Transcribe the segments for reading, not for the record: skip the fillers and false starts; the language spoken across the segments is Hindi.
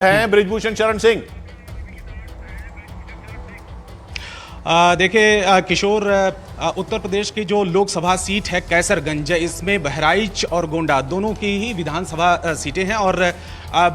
हैं बृजभूषण शरण सिंह। देखिए किशोर, उत्तर प्रदेश की जो लोकसभा सीट है कैसरगंज, इसमें बहराइच और गोंडा दोनों की ही विधानसभा सीटें हैं और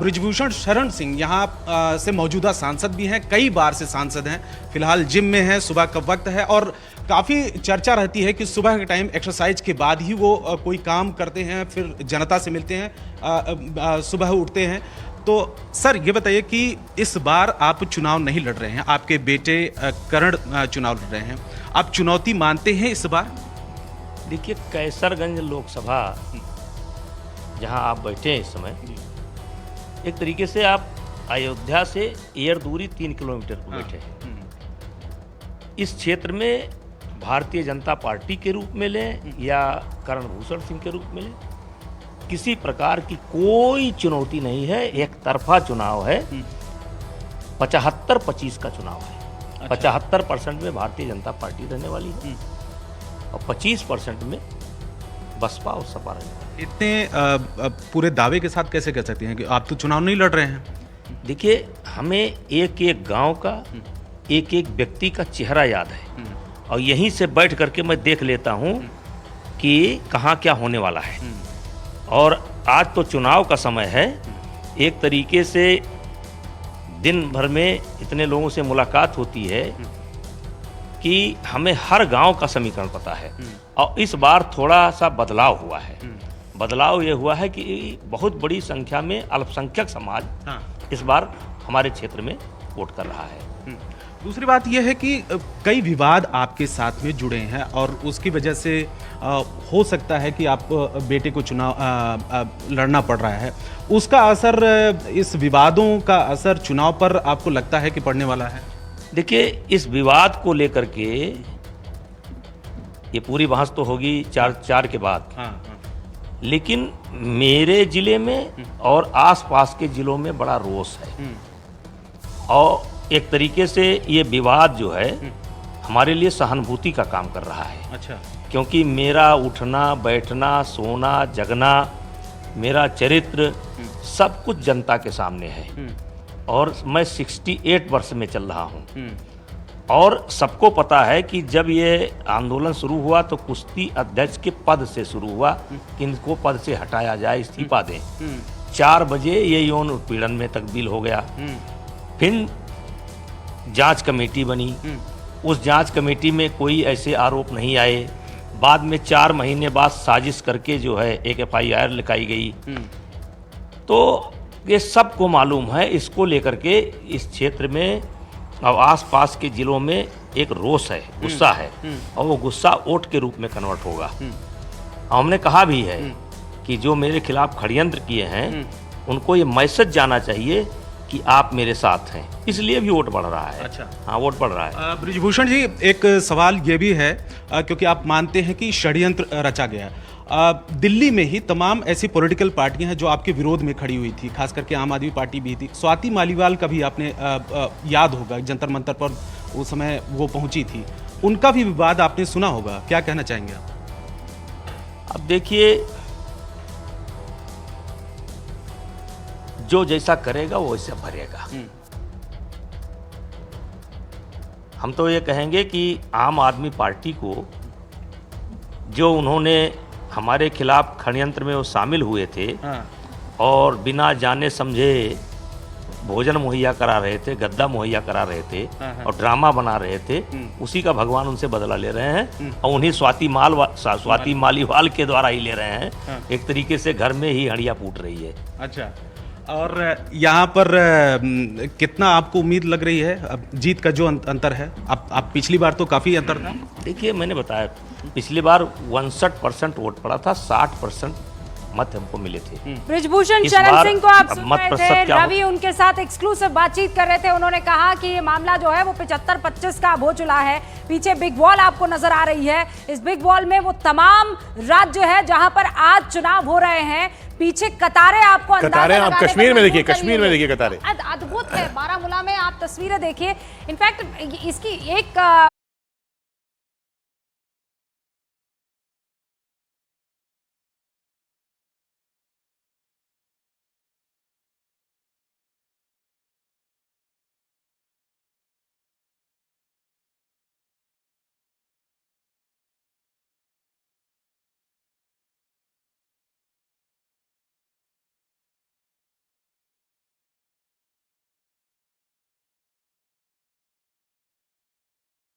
बृजभूषण शरण सिंह यहाँ से मौजूदा सांसद भी हैं, कई बार से सांसद हैं। फिलहाल जिम में हैं, सुबह का वक्त है और काफ़ी चर्चा रहती है कि सुबह के टाइम एक्सरसाइज के बाद ही वो कोई काम करते हैं, फिर जनता से मिलते हैं, सुबह उठते हैं। तो सर ये बताइए कि इस बार आप चुनाव नहीं लड़ रहे हैं, आपके बेटे करण चुनाव लड़ रहे हैं, आप चुनौती मानते हैं इस बार? देखिए, कैसरगंज लोकसभा जहां आप बैठे हैं इस समय, एक तरीके से आप अयोध्या से एयर दूरी 3 किलोमीटर पर बैठे हैं। इस क्षेत्र में भारतीय जनता पार्टी के रूप में लें या करण भूषण सिंह के रूप में लें, किसी प्रकार की कोई चुनौती नहीं है। एक तरफा चुनाव है, 75-25 का चुनाव है। 75% में भारतीय जनता पार्टी रहने वाली है और 25% में बसपा और सपा रहने वाली है। इतने पूरे दावे के साथ कैसे कह सकते हैं कि आप तो चुनाव नहीं लड़ रहे हैं? देखिए, हमें एक एक गांव का, एक एक व्यक्ति का चेहरा याद है और यहीं से बैठ करके मैं देख लेता हूं कि कहाँ क्या होने वाला है। और आज तो चुनाव का समय है, एक तरीके से दिन भर में इतने लोगों से मुलाकात होती है कि हमें हर गांव का समीकरण पता है। और इस बार थोड़ा सा बदलाव हुआ है। बदलाव ये हुआ है कि बहुत बड़ी संख्या में अल्पसंख्यक समाज इस बार हमारे क्षेत्र में वोट कर रहा है। दूसरी बात यह है कि कई विवाद आपके साथ में जुड़े हैं और उसकी वजह से हो सकता है कि आप बेटे को चुनाव लड़ना पड़ रहा है। उसका असर, इस विवादों का असर चुनाव पर आपको लगता है कि पड़ने वाला है? देखिए, इस विवाद को लेकर के ये पूरी बहस तो होगी चार के बाद। हाँ। लेकिन मेरे जिले में और आसपास के जिलों में बड़ा रोष है और एक तरीके से ये विवाद जो है हमारे लिए सहानुभूति का काम कर रहा है। अच्छा। क्योंकि मेरा उठना बैठना, सोना जगना, मेरा चरित्र सब कुछ जनता के सामने है और मैं 68 वर्ष में चल रहा हूँ। और सबको पता है कि जब ये आंदोलन शुरू हुआ तो कुश्ती अध्यक्ष के पद से शुरू हुआ कि इनको पद से हटाया जाए, इस्तीफा दें। 4 बजे ये यौन उत्पीड़न में तब्दील हो गया। फिर जांच कमेटी बनी, उस जांच कमेटी में कोई ऐसे आरोप नहीं आए। बाद में 4 महीने बाद साजिश करके जो है एक FIR लिखाई गई। तो ये सबको मालूम है। इसको लेकर के इस क्षेत्र में और आसपास के जिलों में एक रोष है, गुस्सा है और वो गुस्सा वोट के रूप में कन्वर्ट होगा। हमने कहा भी है कि जो मेरे खिलाफ षड्यंत्र किए हैं उनको ये मैसेज जाना चाहिए कि आप मेरे साथ हैं, इसलिए भी वोट बढ़ रहा है। अच्छा। हाँ, वोट बढ़ रहा है। बृजभूषण जी, एक सवाल ये भी है क्योंकि आप मानते हैं कि षड्यंत्र रचा गया। दिल्ली में ही तमाम ऐसी पॉलिटिकल पार्टियां हैं जो आपके विरोध में खड़ी हुई थी, खास करके आम आदमी पार्टी भी थी। स्वाति मालीवाल का भी आपने याद होगा, जंतर मंतर पर उस समय वो पहुंची थी, उनका भी विवाद आपने सुना होगा, क्या कहना चाहेंगे आप? अब देखिए, जो जैसा करेगा वो वैसे भरेगा। हम तो ये कहेंगे कि आम आदमी पार्टी को जो उन्होंने हमारे खिलाफ षड्यंत्र में वो शामिल हुए थे और बिना जाने समझे भोजन मुहैया करा रहे थे, गद्दा मुहैया करा रहे थे और ड्रामा बना रहे थे, उसी का भगवान उनसे बदला ले रहे हैं और उन्हीं स्वाति मालीवाल के द्वारा ही ले रहे हैं। एक तरीके से घर में ही हड़िया फूट रही है। अच्छा। और यहाँ पर कितना आपको उम्मीद लग रही है अब जीत का जो अंतर है? आप पिछली बार तो काफ़ी अंतर था। देखिए, मैंने बताया पिछली बार 61% वोट पड़ा था, 60% मत हमको मिले थे। बृजभूषण शरण सिंह को आप सुन रहे थे, रवि हो? उनके साथ एक्सक्लूसिव बातचीत कर रहे थे। उन्होंने कहा कि ये मामला जो है वो 75-25 का हो चुका है। पीछे बिग वॉल आपको नजर आ रही है। इस बिग वॉल में वो तमाम राज्य है जहां पर आज चुनाव हो रहे हैं। पीछे कतारें आपको कतारें आप कश्मीर में देखिए, कश्मीर में देखिए कतारें अद्भुत है। बारामूला में आप तस्वीरें देखिए। इनफैक्ट इसकी एक